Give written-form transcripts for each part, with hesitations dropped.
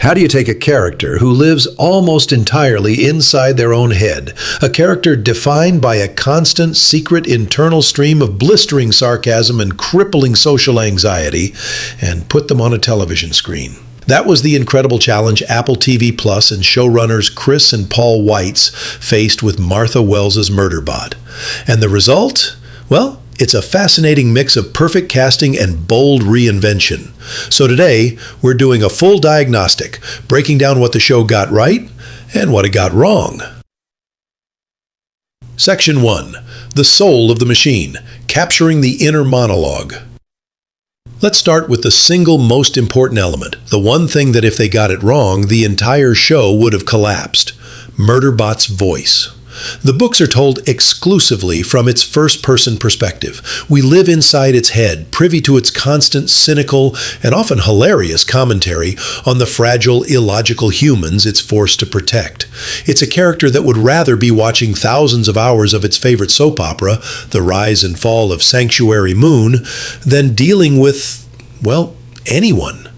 How do you take a character who lives almost entirely inside their own head, a character defined by a constant, secret internal stream of blistering sarcasm and crippling social anxiety, and put them on a television screen? That was the incredible challenge Apple TV Plus and showrunners Chris and Paul Weitz faced with Martha Wells' Murderbot. And the result? Well, it's a fascinating mix of perfect casting and bold reinvention. So today, we're doing a full diagnostic, breaking down what the show got right and what it got wrong. Section 1. The Soul of the Machine, Capturing the Inner Monologue. Let's start with the single most important element, the one thing that if they got it wrong, the entire show would have collapsed: Murderbot's voice. The books are told exclusively from its first-person perspective. We live inside its head, privy to its constant, cynical, and often hilarious commentary on the fragile, illogical humans it's forced to protect. It's a character that would rather be watching thousands of hours of its favorite soap opera, The Rise and Fall of Sanctuary Moon, than dealing with, well, anyone.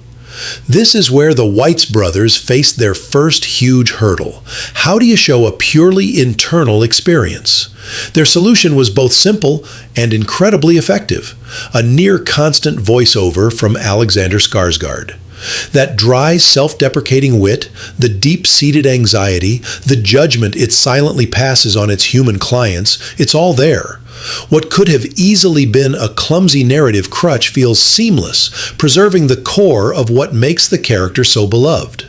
This is where the Weitz brothers faced their first huge hurdle. How do you show a purely internal experience? Their solution was both simple and incredibly effective: a near-constant voiceover from Alexander Skarsgård. That dry, self-deprecating wit, the deep-seated anxiety, the judgment it silently passes on its human clients, it's all there. What could have easily been a clumsy narrative crutch feels seamless, preserving the core of what makes the character so beloved.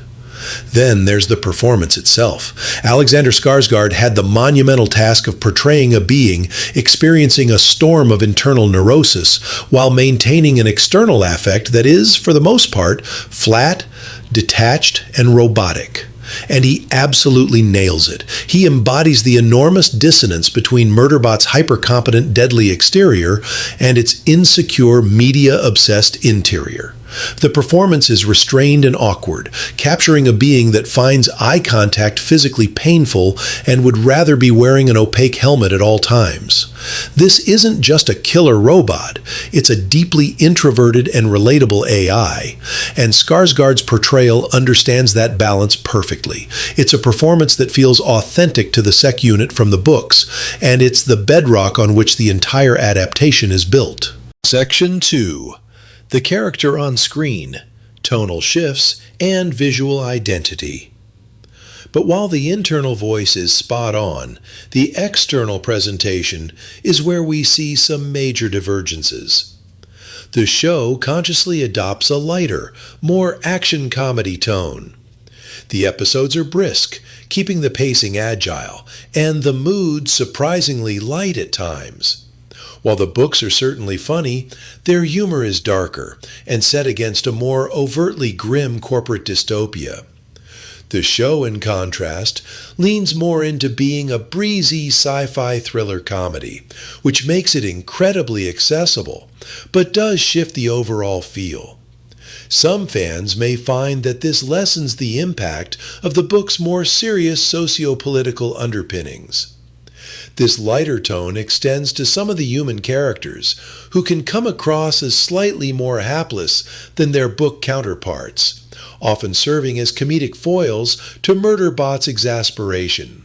Then there's the performance itself. Alexander Skarsgård had the monumental task of portraying a being experiencing a storm of internal neurosis while maintaining an external affect that is, for the most part, flat, detached, and robotic. And he absolutely nails it. He embodies the enormous dissonance between Murderbot's hyper-competent, deadly exterior and its insecure, media-obsessed interior. The performance is restrained and awkward, capturing a being that finds eye contact physically painful and would rather be wearing an opaque helmet at all times. This isn't just a killer robot, it's a deeply introverted and relatable AI, and Skarsgård's portrayal understands that balance perfectly. It's a performance that feels authentic to the Sec unit from the books, and it's the bedrock on which the entire adaptation is built. Section 2. The character on screen, tonal shifts, and visual identity. But while the internal voice is spot on, the external presentation is where we see some major divergences. The show consciously adopts a lighter, more action comedy tone. The episodes are brisk, keeping the pacing agile, and the mood surprisingly light at times. While the books are certainly funny, their humor is darker and set against a more overtly grim corporate dystopia. The show, in contrast, leans more into being a breezy sci-fi thriller comedy, which makes it incredibly accessible, but does shift the overall feel. Some fans may find that this lessens the impact of the book's more serious socio-political underpinnings. This lighter tone extends to some of the human characters, who can come across as slightly more hapless than their book counterparts, often serving as comedic foils to Murderbot's exasperation.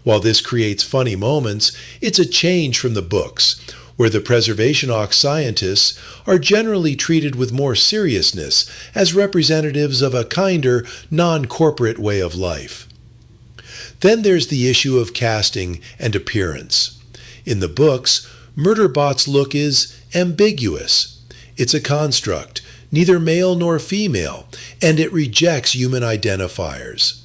While this creates funny moments, it's a change from the books, where the Preservation Ox scientists are generally treated with more seriousness as representatives of a kinder, non-corporate way of life. Then there's the issue of casting and appearance. In the books, Murderbot's look is ambiguous. It's a construct, neither male nor female, and it rejects human identifiers.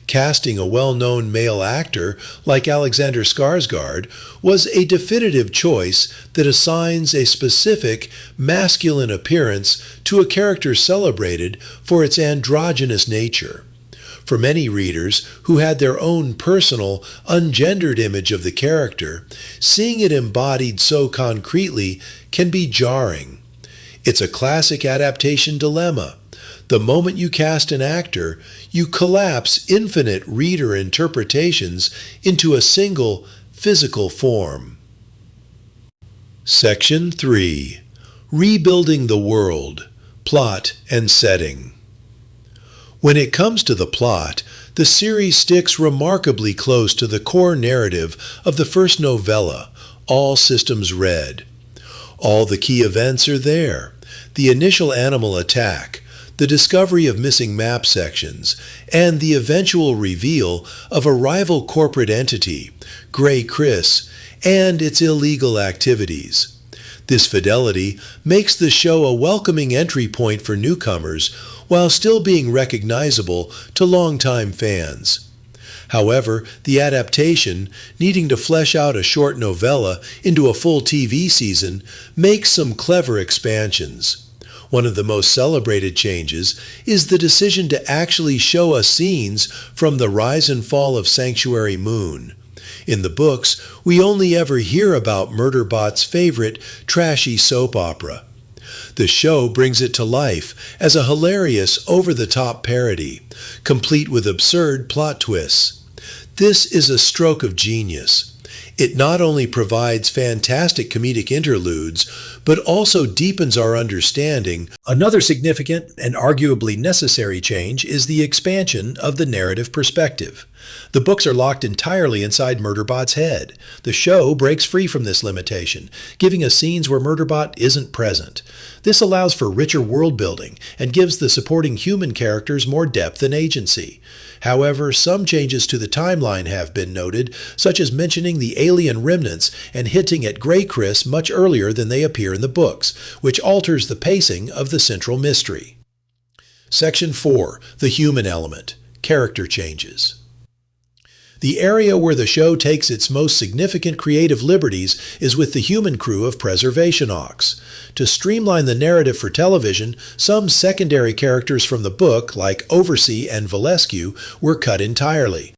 Casting a well-known male actor like Alexander Skarsgård was a definitive choice that assigns a specific masculine appearance to a character celebrated for its androgynous nature. For many readers who had their own personal, ungendered image of the character, seeing it embodied so concretely can be jarring. It's a classic adaptation dilemma. The moment you cast an actor, you collapse infinite reader interpretations into a single physical form. Section 3. Rebuilding the World, Plot and Setting. When it comes to the plot, the series sticks remarkably close to the core narrative of the first novella, All Systems Red. All the key events are there: the initial animal attack, the discovery of missing map sections, and the eventual reveal of a rival corporate entity, Grey Chris, and its illegal activities. This fidelity makes the show a welcoming entry point for newcomers while still being recognizable to longtime fans. However, the adaptation, needing to flesh out a short novella into a full TV season, makes some clever expansions. One of the most celebrated changes is the decision to actually show us scenes from the rise and fall of Sanctuary Moon. In the books, we only ever hear about Murderbot's favorite trashy soap opera. The show brings it to life as a hilarious, over-the-top parody, complete with absurd plot twists. This is a stroke of genius. It not only provides fantastic comedic interludes, but also deepens our understanding. Another significant and arguably necessary change is the expansion of the narrative perspective. The books are locked entirely inside Murderbot's head. The show breaks free from this limitation, giving us scenes where Murderbot isn't present. This allows for richer world building and gives the supporting human characters more depth and agency. However, some changes to the timeline have been noted, such as mentioning the alien remnants and hinting at Grey Chris much earlier than they appear in the books, which alters the pacing of the central mystery. Section 4. The Human Element. Character Changes. The area where the show takes its most significant creative liberties is with the human crew of Preservation Ox. To streamline the narrative for television, some secondary characters from the book, like Oversea and Valescu, were cut entirely.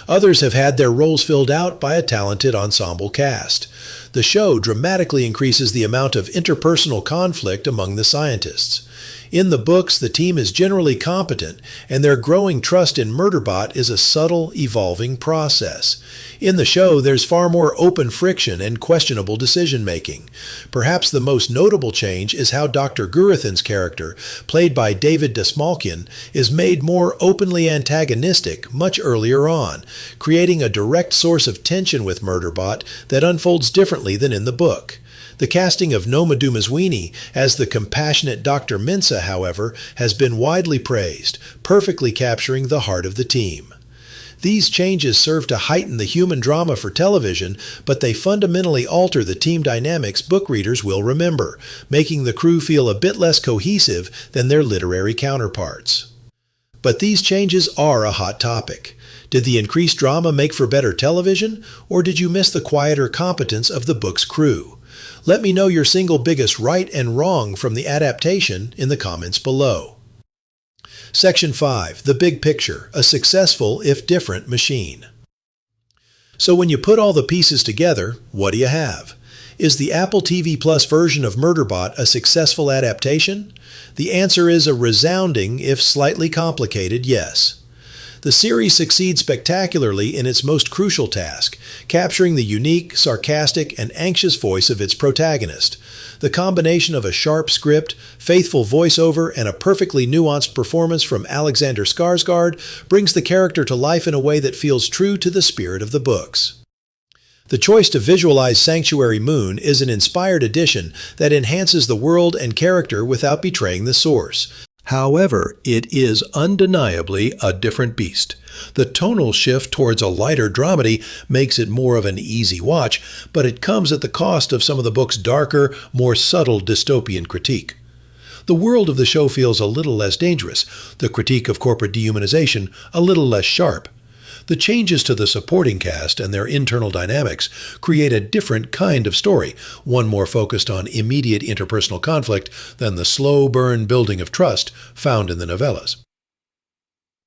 Others have had their roles filled out by a talented ensemble cast. The show dramatically increases the amount of interpersonal conflict among the scientists. In the books, the team is generally competent, and their growing trust in Murderbot is a subtle, evolving process. In the show, there's far more open friction and questionable decision-making. Perhaps the most notable change is how Dr. Gurathan's character, played by David Dastmalchian, is made more openly antagonistic much earlier on, creating a direct source of tension with Murderbot that unfolds differently than in the book. The casting of Noma Dumezwini as the compassionate Dr. Mensah, however, has been widely praised, perfectly capturing the heart of the team. These changes serve to heighten the human drama for television, but they fundamentally alter the team dynamics book readers will remember, making the crew feel a bit less cohesive than their literary counterparts. But these changes are a hot topic. Did the increased drama make for better television, or did you miss the quieter competence of the book's crew? Let me know your single biggest right and wrong from the adaptation in the comments below. Section 5. The Big Picture, a successful, if different, machine. So when you put all the pieces together, what do you have? Is the Apple TV Plus version of Murderbot a successful adaptation? The answer is a resounding, if slightly complicated, yes. The series succeeds spectacularly in its most crucial task, capturing the unique, sarcastic, and anxious voice of its protagonist. The combination of a sharp script, faithful voiceover, and a perfectly nuanced performance from Alexander Skarsgård brings the character to life in a way that feels true to the spirit of the books. The choice to visualize Sanctuary Moon is an inspired addition that enhances the world and character without betraying the source. However, it is undeniably a different beast. The tonal shift towards a lighter dramedy makes it more of an easy watch, but it comes at the cost of some of the book's darker, more subtle dystopian critique. The world of the show feels a little less dangerous, the critique of corporate dehumanization a little less sharp. The changes to the supporting cast and their internal dynamics create a different kind of story, one more focused on immediate interpersonal conflict than the slow burn building of trust found in the novellas.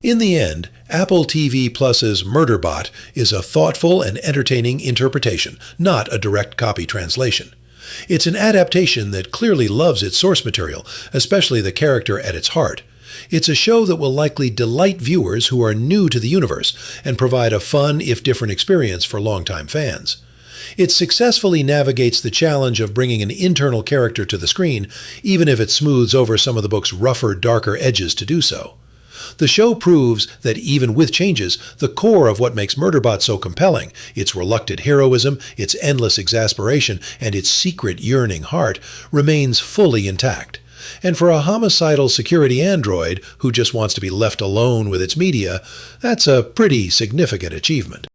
In the end, Apple TV Plus's Murderbot is a thoughtful and entertaining interpretation, not a direct copy translation. It's an adaptation that clearly loves its source material, especially the character at its heart. It's a show that will likely delight viewers who are new to the universe and provide a fun, if different, experience for longtime fans. It successfully navigates the challenge of bringing an internal character to the screen, even if it smooths over some of the book's rougher, darker edges to do so. The show proves that even with changes, the core of what makes Murderbot so compelling, its reluctant heroism, its endless exasperation, and its secret yearning heart, remains fully intact. And for a homicidal security android who just wants to be left alone with its media, that's a pretty significant achievement.